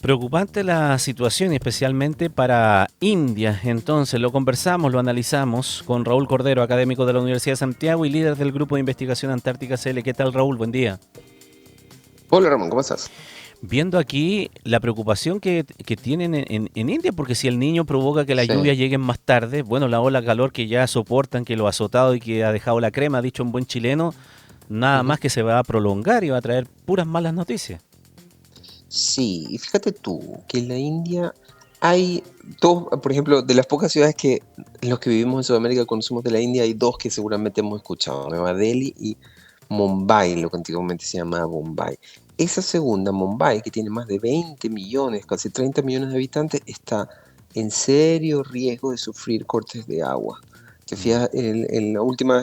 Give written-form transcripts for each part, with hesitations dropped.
Preocupante la situación, especialmente para India. Entonces, lo conversamos, lo analizamos con Raúl Cordero, académico de la Universidad de Santiago y líder del Grupo de Investigación Antártica CL. ¿Qué tal, Raúl? Buen día. Hola Ramón, ¿cómo estás? Viendo aquí la preocupación que tienen en India, porque si el niño provoca que las Sí. lluvias lleguen más tarde, bueno, la ola de calor que ya soportan, que lo ha azotado y que ha dejado la crema, ha dicho un buen chileno, nada Ujú. más que se va a prolongar y va a traer puras malas noticias. Sí, y fíjate tú que en la India hay dos, por ejemplo, de las pocas ciudades que los que vivimos en Sudamérica conocemos de la India, hay dos que seguramente hemos escuchado, Nueva Delhi y Mumbai, lo que antiguamente se llamaba Bombay. Esa segunda, Mumbai, que tiene más de 20 millones, casi 30 millones de habitantes, está en serio riesgo de sufrir cortes de agua. Te Mm. fijas, el último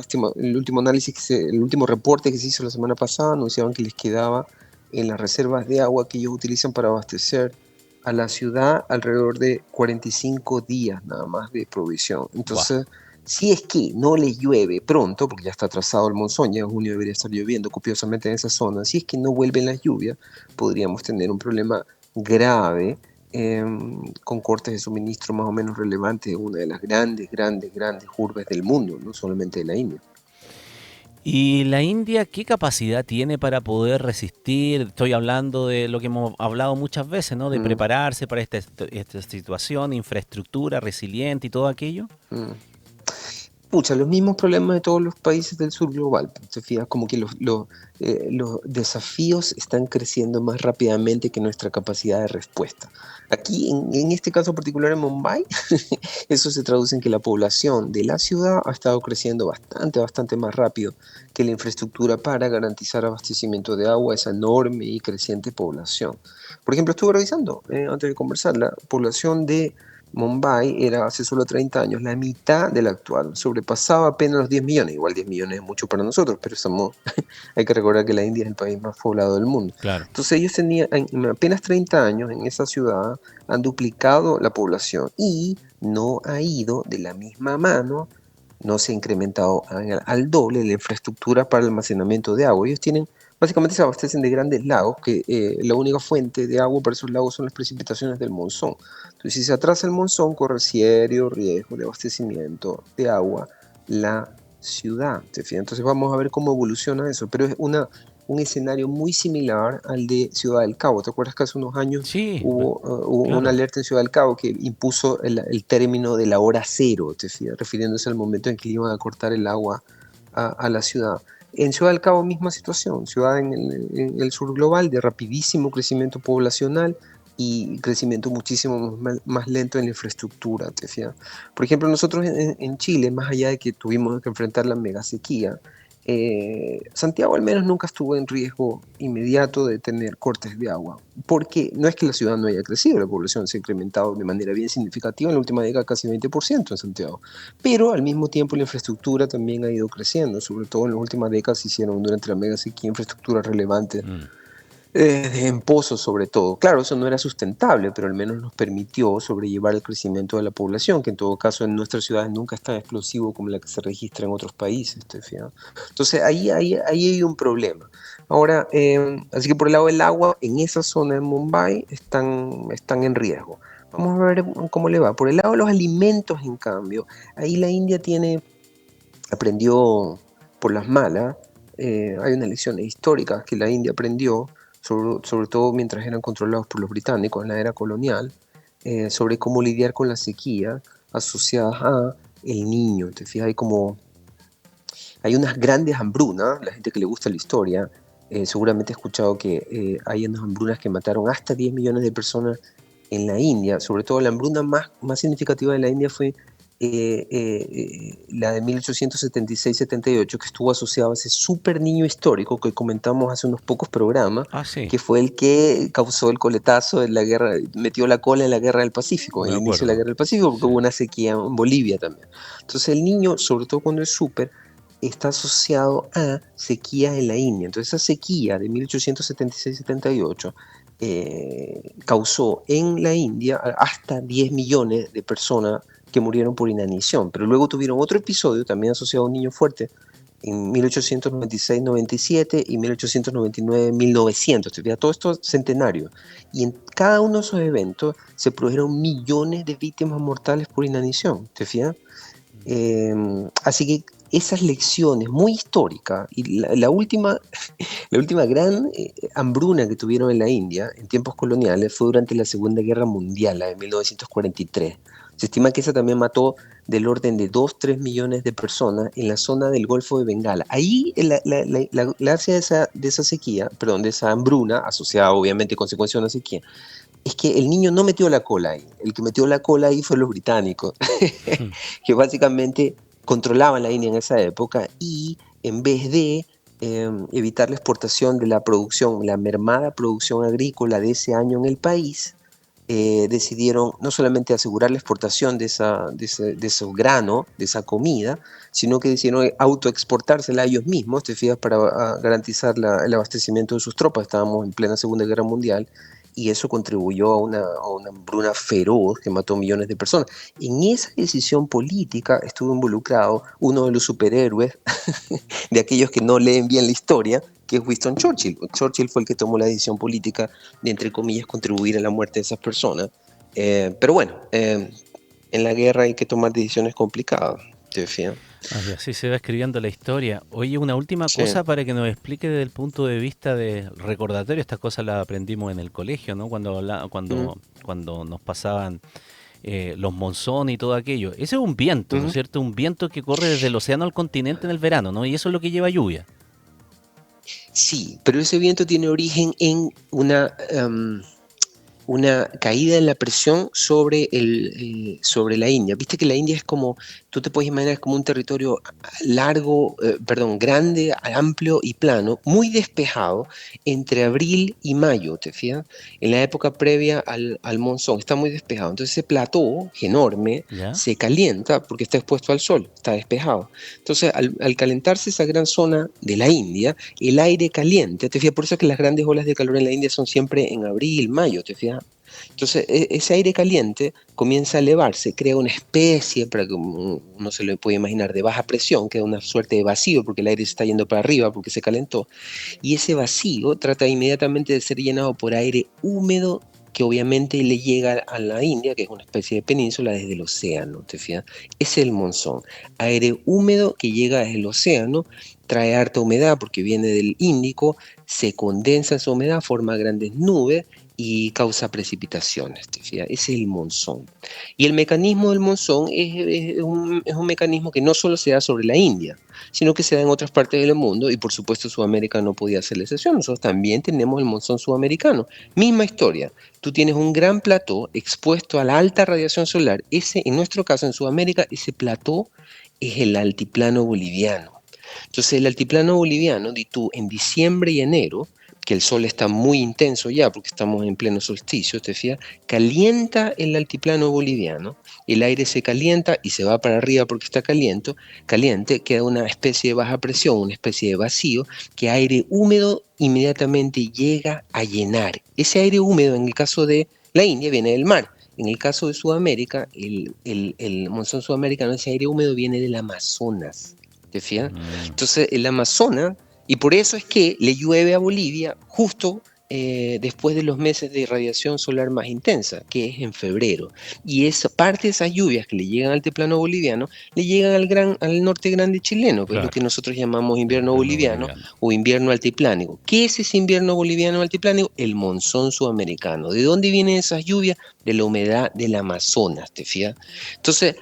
análisis, el último reporte que se hizo la semana pasada, anunciaban que les quedaba en las reservas de agua que ellos utilizan para abastecer a la ciudad alrededor de 45 días nada más de provisión. Buah. Entonces, si es que no les llueve pronto, porque ya está atrasado el monzón, ya en junio debería estar lloviendo copiosamente en esa zona, si es que no vuelven las lluvias, podríamos tener un problema grave con cortes de suministro más o menos relevantes en una de las grandes urbes del mundo, no solamente de la India. ¿Y la India qué capacidad tiene para poder resistir? Estoy hablando de lo que hemos hablado muchas veces, ¿no? De Mm, prepararse para esta situación, infraestructura resiliente y todo aquello. mm. Pucha, los mismos problemas de todos los países del sur global. Te fijas, como que los desafíos están creciendo más rápidamente que nuestra capacidad de respuesta. Aquí, en este caso particular en Mumbai, eso se traduce en que la población de la ciudad ha estado creciendo bastante más rápido que la infraestructura para garantizar abastecimiento de agua a esa enorme y creciente población. Por ejemplo, estuve revisando, antes de conversar, la población de Mumbai era hace solo 30 años la mitad de la actual, sobrepasaba apenas los 10 millones, igual 10 millones es mucho para nosotros, pero hay que recordar que la India es el país más poblado del mundo. Claro. Entonces ellos tenían, en apenas 30 años en esa ciudad, han duplicado la población y no ha ido de la misma mano, no se ha incrementado al doble la infraestructura para el almacenamiento de agua. Ellos tienen, básicamente se abastecen de grandes lagos, que la única fuente de agua para esos lagos son las precipitaciones del monzón. Entonces, si se atrasa el monzón, corre serio riesgo de abastecimiento de agua la ciudad. ¿Te fijas? Entonces vamos a ver cómo evoluciona eso, pero es un escenario muy similar al de Ciudad del Cabo. ¿Te acuerdas que hace unos años Sí, hubo una claro. alerta en Ciudad del Cabo que impuso el término de la hora cero, ¿te fijas? Refiriéndose al momento en que le iban a cortar el agua a la ciudad? En Ciudad del Cabo, misma situación, ciudad en el sur global de rapidísimo crecimiento poblacional y crecimiento muchísimo más lento en la infraestructura, ¿te fijas? Por ejemplo, nosotros en Chile, más allá de que tuvimos que enfrentar la mega sequía, Santiago al menos nunca estuvo en riesgo inmediato de tener cortes de agua, porque no es que la ciudad no haya crecido, la población se ha incrementado de manera bien significativa en la última década, casi 20% en Santiago, pero al mismo tiempo la infraestructura también ha ido creciendo, sobre todo en las últimas décadas se hicieron durante la mega sequía infraestructura relevante Mm. en pozos sobre todo. Claro, eso no era sustentable, pero al menos nos permitió sobrellevar el crecimiento de la población, que en todo caso en nuestras ciudades nunca es tan explosivo como la que se registra en otros países. ¿Te fijas? Entonces ahí hay un problema. Ahora, así que por el lado del agua, en esa zona de Mumbai están en riesgo. Vamos a ver cómo le va. Por el lado de los alimentos, en cambio, ahí la India aprendió por las malas. Hay unas lecciones históricas que la India aprendió, sobre todo mientras eran controlados por los británicos en la era colonial, sobre cómo lidiar con la sequía asociadas a el niño. Te fijas, hay unas grandes hambrunas, la gente que le gusta la historia, seguramente ha escuchado que hay unas hambrunas que mataron hasta 10 millones de personas en la India. Sobre todo la hambruna más significativa de la India fue la de 1876-78, que estuvo asociada a ese super niño histórico que comentamos hace unos pocos programas, Ah, sí, que fue el que causó el coletazo de la guerra, metió la cola en la guerra del Pacífico, en me el inicio de la acuerdo. guerra del Pacífico, porque Sí. hubo una sequía en Bolivia también. Entonces el niño, sobre todo cuando es súper, está asociado a sequías en la India. Entonces esa sequía de 1876-78 causó en la India hasta 10 millones de personas que murieron por inanición. Pero luego tuvieron otro episodio, también asociado a un niño fuerte, en 1896-97 y 1899-1900. ¿Te fijas? Todo esto centenario. Y en cada uno de esos eventos se produjeron millones de víctimas mortales por inanición. ¿Te fijas? Así que esas lecciones muy históricas y la última, la última gran hambruna que tuvieron en la India en tiempos coloniales fue durante la Segunda Guerra Mundial, la de 1943. Se estima que esa también mató del orden de 2-3 millones de personas en la zona del Golfo de Bengala. Ahí la gracia de esa sequía, perdón, de esa hambruna, asociada obviamente a consecuencia de una sequía, es que el niño no metió la cola ahí. El que metió la cola ahí fue los británicos, que básicamente controlaban la India en esa época y en vez de evitar la exportación de la producción, la mermada producción agrícola de ese año en el país, decidieron no solamente asegurar la exportación de esos granos, de esa comida, sino que decidieron autoexportársela a ellos mismos, te fijas, para garantizar el abastecimiento de sus tropas. Estábamos en plena Segunda Guerra Mundial y eso contribuyó a una hambruna feroz que mató millones de personas. En esa decisión política estuvo involucrado uno de los superhéroes de aquellos que no leen bien la historia, que es Winston Churchill. Churchill fue el que tomó la decisión política de, entre comillas, contribuir a la muerte de esas personas. Pero bueno, en la guerra hay que tomar decisiones complicadas, ¿te fijas? Así se va escribiendo la historia. Oye, una última Sí. cosa para que nos explique desde el punto de vista de recordatorio. Estas cosas las aprendimos en el colegio, ¿no? Mm, Cuando nos pasaban los monzones y todo aquello. Ese es un viento, ¿no es mm. cierto? Un viento que corre desde el océano al continente en el verano, ¿no? Y eso es lo que lleva lluvia. Sí, pero ese viento tiene origen en una caída en la presión sobre la India. Viste que la India es como, tú te puedes imaginar, es como un territorio largo, perdón, grande, amplio y plano, muy despejado entre abril y mayo, ¿te fijas? En la época previa al monzón, está muy despejado. Entonces ese plató enorme ¿Ya? se calienta porque está expuesto al sol, está despejado. Entonces al calentarse esa gran zona de la India, el aire caliente, ¿te fijas? Por eso es que las grandes olas de calor en la India son siempre en abril, mayo, ¿te fijas? Entonces, ese aire caliente comienza a elevarse, crea una especie, para que uno se lo puede imaginar, de baja presión, que es una suerte de vacío, porque el aire se está yendo para arriba, porque se calentó. Y ese vacío trata inmediatamente de ser llenado por aire húmedo, que obviamente le llega a la India, que es una especie de península, desde el océano, ¿te fijas? Ese es el monzón. Aire húmedo que llega desde el océano, trae harta humedad porque viene del Índico, se condensa esa humedad, forma grandes nubes y causa precipitaciones, ¿te fijas? Ese es el monzón. Y el mecanismo del monzón es un mecanismo que no solo se da sobre la India, sino que se da en otras partes del mundo y por supuesto Sudamérica no podía ser la excepción. Nosotros también tenemos el monzón sudamericano. Misma historia, tú tienes un gran plató expuesto a la alta radiación solar. Ese, en nuestro caso en Sudamérica, ese plató es el altiplano boliviano. Entonces el altiplano boliviano, tú en diciembre y enero, que el sol está muy intenso ya porque estamos en pleno solsticio, te fijas, calienta el altiplano boliviano, el aire se calienta y se va para arriba porque está caliente, queda una especie de baja presión, una especie de vacío, que aire húmedo inmediatamente llega a llenar. Ese aire húmedo en el caso de la India viene del mar. En el caso de Sudamérica, el monzón sudamericano, ese aire húmedo viene del Amazonas. ¿Te fijas? Mm. Entonces, el Amazonas, y por eso es que le llueve a Bolivia justo después de los meses de radiación solar más intensa, que es en febrero. Y esa parte de esas lluvias que le llegan al altiplano boliviano, le llegan al norte grande chileno, que es lo Claro, que nosotros llamamos el invierno invierno boliviano boliviano. o invierno altiplánico. ¿Qué es ese invierno boliviano altiplánico? El monzón sudamericano. ¿De dónde vienen esas lluvias? De la humedad del Amazonas, ¿te fijas? Entonces,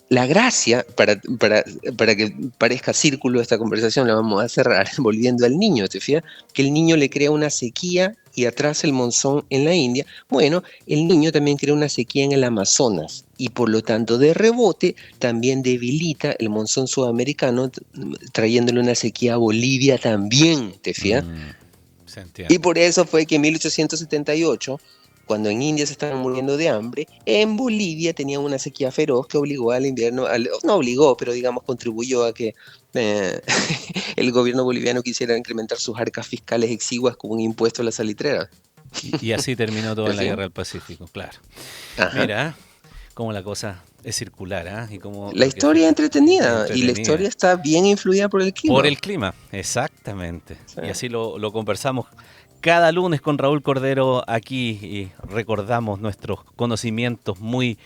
la gracia, para que parezca círculo esta conversación, la vamos a cerrar volviendo al niño, ¿te fijas? Que el niño le crea una sequía y atrás el monzón en la India. Bueno, el niño también crea una sequía en el Amazonas y por lo tanto de rebote también debilita el monzón sudamericano trayéndole una sequía a Bolivia también, ¿te fijas? Mm, se Y entiende. por eso fue que en 1878, cuando en India se estaban muriendo de hambre, en Bolivia tenían una sequía feroz que obligó al invierno, no obligó, pero digamos contribuyó a que eh, el gobierno boliviano quisiera incrementar sus arcas fiscales exiguas con un impuesto a la salitrera. Y así terminó toda ¿Te la fijas? guerra del Pacífico, claro. Ajá. Mira, cómo la cosa Es circular, ¿ah? Y como La lo que historia es entretenida y la entretenida. historia está bien influida por el clima. Por el clima, exactamente. Sí. Y así lo conversamos cada lunes con Raúl Cordero aquí y recordamos nuestros conocimientos muy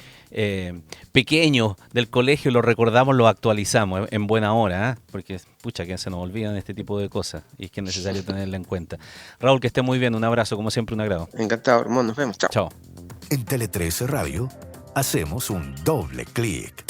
pequeños del colegio, los recordamos, los actualizamos en buena hora, ¿eh? Porque pucha que se nos olvidan este tipo de cosas y es que es necesario tenerla en cuenta. Raúl, que esté muy bien, un abrazo, como siempre un agrado. Encantado, hermano, nos vemos, chao. Chao. En Tele 13 Radio hacemos un doble clic.